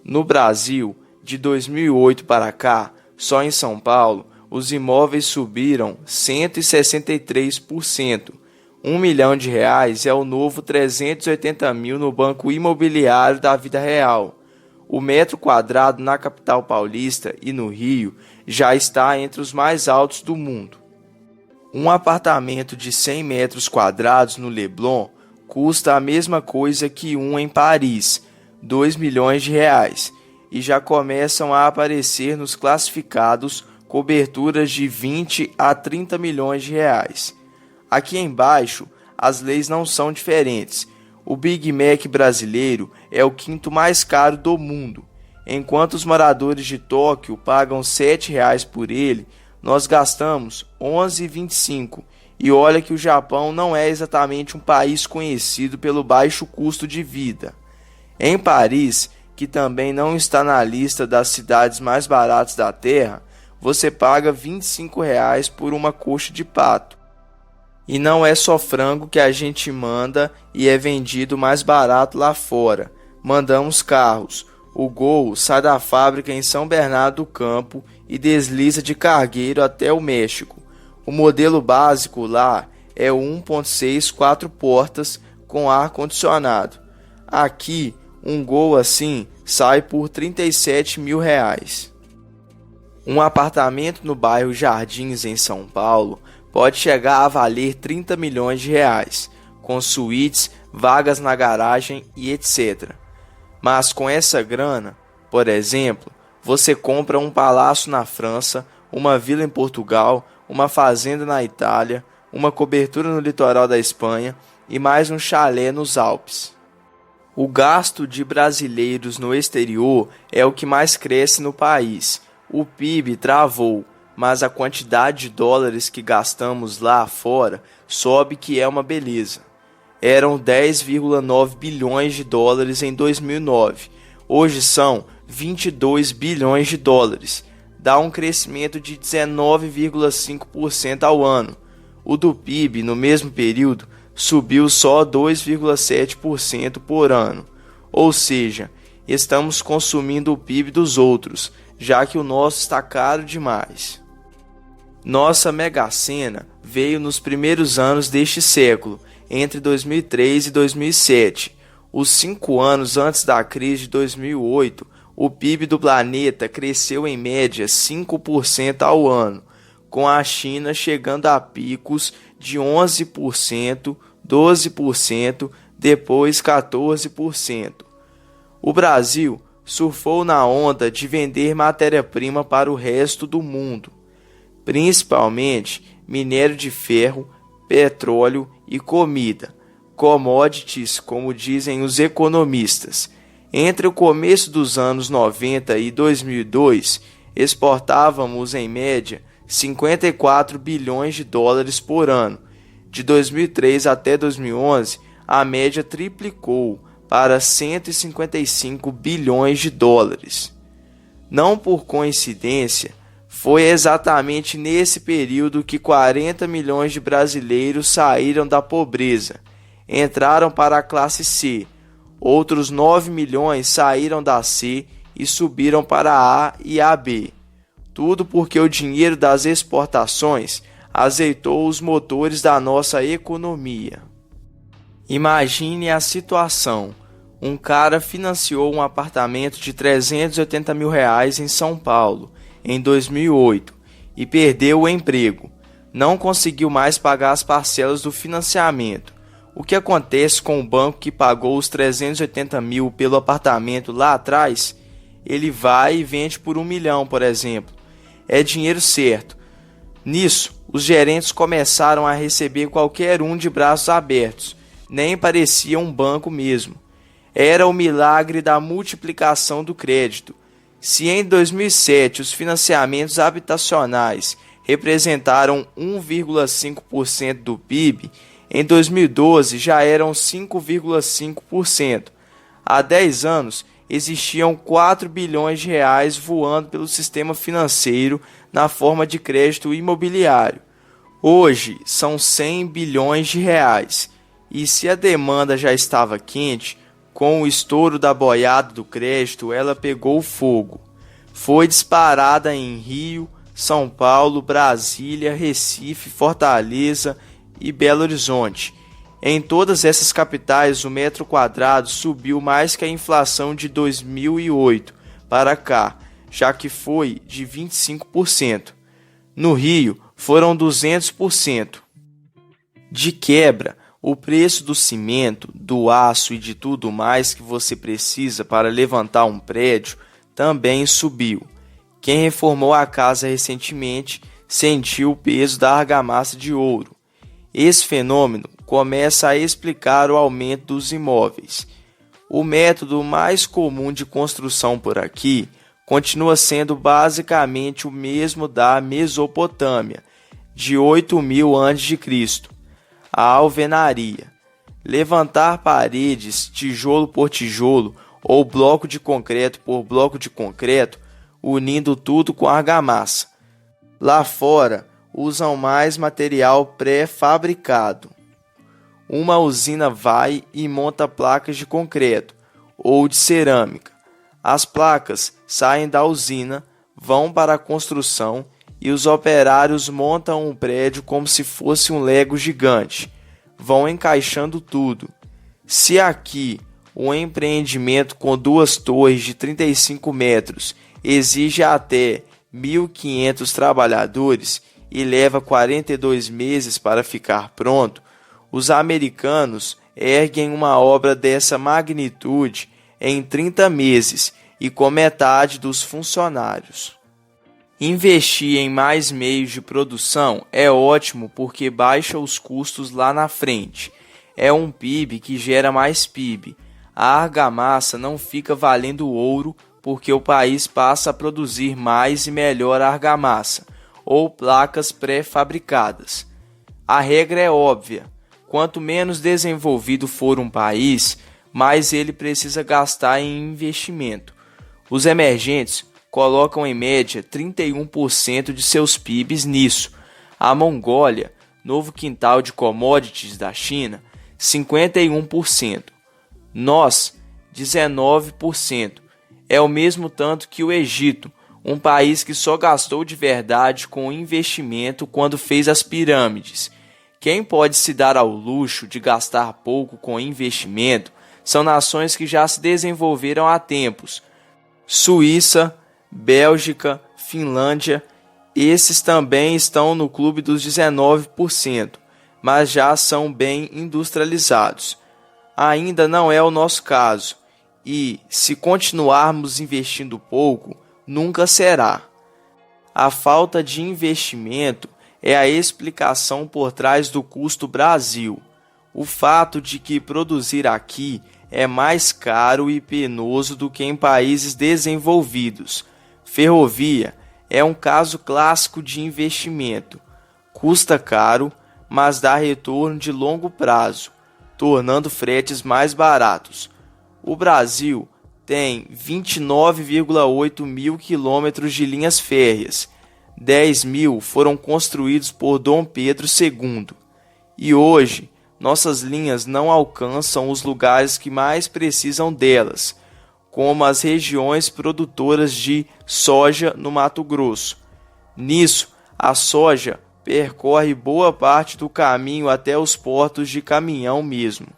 No Brasil, de 2008 para cá, só em São Paulo, os imóveis subiram 163%. R$ 1 milhão é o novo 380 mil no Banco Imobiliário da vida real. O metro quadrado na capital paulista e no Rio já está entre os mais altos do mundo. Um apartamento de 100 metros quadrados no Leblon custa a mesma coisa que um em Paris, R$ 2 milhões, e já começam a aparecer nos classificados coberturas de 20 a 30 milhões de reais. Aqui embaixo, as leis não são diferentes. O Big Mac brasileiro é o quinto mais caro do mundo. Enquanto os moradores de Tóquio pagam R$ 7 por ele, nós gastamos R$ 11,25. E olha que o Japão não é exatamente um país conhecido pelo baixo custo de vida. Em Paris, que também não está na lista das cidades mais baratas da Terra, você paga R$ 25 por uma coxa de pato. E não é só frango que a gente manda e é vendido mais barato lá fora. Mandamos carros. O Gol sai da fábrica em São Bernardo do Campo e desliza de Cargueiro até o México. O modelo básico lá é o 1.6 4 portas com ar-condicionado. Aqui, um Gol assim sai por R$ 37 mil. Um apartamento no bairro Jardins, em São Paulo, pode chegar a valer R$ 30 milhões, com suítes, vagas na garagem e etc. Mas com essa grana, por exemplo, você compra um palácio na França, uma vila em Portugal, uma fazenda na Itália, uma cobertura no litoral da Espanha e mais um chalé nos Alpes. O gasto de brasileiros no exterior é o que mais cresce no país. O PIB travou, mas a quantidade de dólares que gastamos lá fora sobe, que é uma beleza. Eram 10,9 bilhões de dólares em 2009. Hoje são 22 bilhões de dólares. Dá um crescimento de 19,5% ao ano. O do PIB, no mesmo período, subiu só 2,7% por ano. Ou seja, estamos consumindo o PIB dos outros, já que o nosso está caro demais. Nossa Mega Sena veio nos primeiros anos deste século, entre 2003 e 2007. Os 5 anos antes da crise de 2008, o PIB do planeta cresceu em média 5% ao ano, com a China chegando a picos de 11%, 12%, depois 14%. O Brasil surfou na onda de vender matéria-prima para o resto do mundo, principalmente minério de ferro, petróleo e comida, commodities, como dizem os economistas. Entre o começo dos anos 90 e 2002, exportávamos em média 54 bilhões de dólares por ano. De 2003 até 2011, a média triplicou para 155 bilhões de dólares. Não por coincidência, foi exatamente nesse período que 40 milhões de brasileiros saíram da pobreza, entraram para a classe C. Outros 9 milhões saíram da C e subiram para a A e a B. Tudo porque o dinheiro das exportações azeitou os motores da nossa economia. Imagine a situação. Um cara financiou um apartamento de R$ 380 mil em São Paulo em 2008 e perdeu o emprego. Não conseguiu mais pagar as parcelas do financiamento. O que acontece com o banco que pagou os 380 mil pelo apartamento lá atrás? Ele vai e vende por 1 milhão, por exemplo. É dinheiro certo. Nisso, os gerentes começaram a receber qualquer um de braços abertos. Nem parecia um banco mesmo. Era o milagre da multiplicação do crédito. Se em 2007 os financiamentos habitacionais representaram 1,5% do PIB, em 2012 já eram 5,5%. Há 10 anos existiam 4 bilhões de reais voando pelo sistema financeiro na forma de crédito imobiliário. Hoje são 100 bilhões de reais. E se a demanda já estava quente, Com o estouro da boiada do crédito, ela pegou fogo. Foi disparada em Rio, São Paulo, Brasília, Recife, Fortaleza e Belo Horizonte. Em todas essas capitais, o metro quadrado subiu mais que a inflação de 2008 para cá, já que foi de 25%. No Rio, foram 200%. De quebra, o preço do cimento, do aço e de tudo mais que você precisa para levantar um prédio também subiu. Quem reformou a casa recentemente sentiu o peso da argamassa de ouro. Esse fenômeno começa a explicar o aumento dos imóveis. O método mais comum de construção por aqui continua sendo basicamente o mesmo da Mesopotâmia, de 8.000 a.C., a alvenaria. Levantar paredes tijolo por tijolo ou bloco de concreto por bloco de concreto, unindo tudo com argamassa. Lá fora, usam mais material pré-fabricado. Uma usina vai e monta placas de concreto ou de cerâmica. As placas saem da usina, vão para a construção e os operários montam um prédio como se fosse um Lego gigante. Vão encaixando tudo. Se aqui um empreendimento com 2 torres de 35 metros exige até 1.500 trabalhadores e leva 42 meses para ficar pronto, os americanos erguem uma obra dessa magnitude em 30 meses e com metade dos funcionários. Investir em mais meios de produção é ótimo porque baixa os custos lá na frente. É um PIB que gera mais PIB. A argamassa não fica valendo ouro porque o país passa a produzir mais e melhor argamassa ou placas pré-fabricadas. A regra é óbvia. Quanto menos desenvolvido for um país, mais ele precisa gastar em investimento. Os emergentes colocam em média 31% de seus PIBs nisso. A Mongólia, novo quintal de commodities da China, 51%. Nós, 19%. É o mesmo tanto que o Egito, um país que só gastou de verdade com investimento quando fez as pirâmides. Quem pode se dar ao luxo de gastar pouco com investimento são nações que já se desenvolveram há tempos. Suíça, Bélgica, Finlândia, esses também estão no clube dos 19%, mas já são bem industrializados. Ainda não é o nosso caso, e, se continuarmos investindo pouco, nunca será. A falta de investimento é a explicação por trás do custo Brasil. O fato de que produzir aqui é mais caro e penoso do que em países desenvolvidos. Ferrovia é um caso clássico de investimento. Custa caro, mas dá retorno de longo prazo, tornando fretes mais baratos. O Brasil tem 29,8 mil quilômetros de linhas férreas. 10.000 foram construídos por Dom Pedro II. E hoje, nossas linhas não alcançam os lugares que mais precisam delas, como as regiões produtoras de soja no Mato Grosso. Nisso, a soja percorre boa parte do caminho até os portos de caminhão mesmo.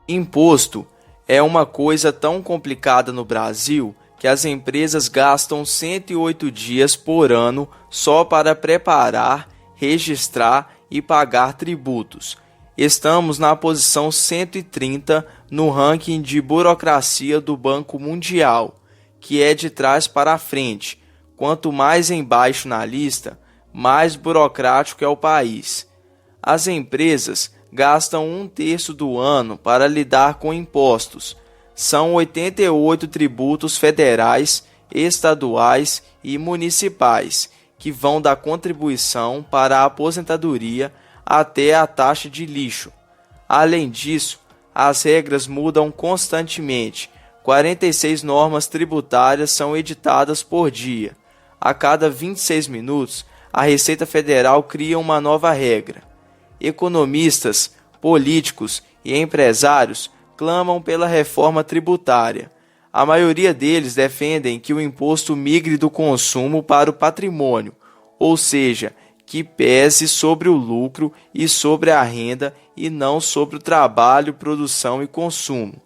Imposto é uma coisa tão complicada no Brasil que as empresas gastam 108 dias por ano só para preparar, registrar e pagar tributos. Estamos na posição 130 no ranking de burocracia do Banco Mundial, que é de trás para frente. Quanto mais embaixo na lista, mais burocrático é o país. As empresas gastam 1/3 do ano para lidar com impostos. São 88 tributos federais, estaduais e municipais, que vão da contribuição para a aposentadoria até a taxa de lixo. Além disso, as regras mudam constantemente. 46 normas tributárias são editadas por dia. A cada 26 minutos, a Receita Federal cria uma nova regra. Economistas, políticos e empresários clamam pela reforma tributária. A maioria deles defendem que o imposto migre do consumo para o patrimônio, ou seja, que pese sobre o lucro e sobre a renda e não sobre o trabalho, produção e consumo.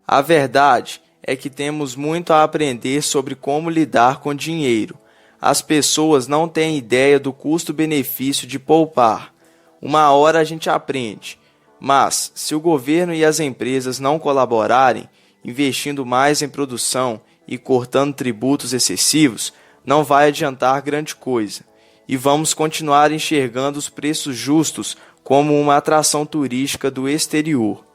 A verdade é que temos muito a aprender sobre como lidar com dinheiro. As pessoas não têm ideia do custo-benefício de poupar. Uma hora a gente aprende, mas se o governo e as empresas não colaborarem, investindo mais em produção e cortando tributos excessivos, não vai adiantar grande coisa. E vamos continuar enxergando os preços justos como uma atração turística do exterior.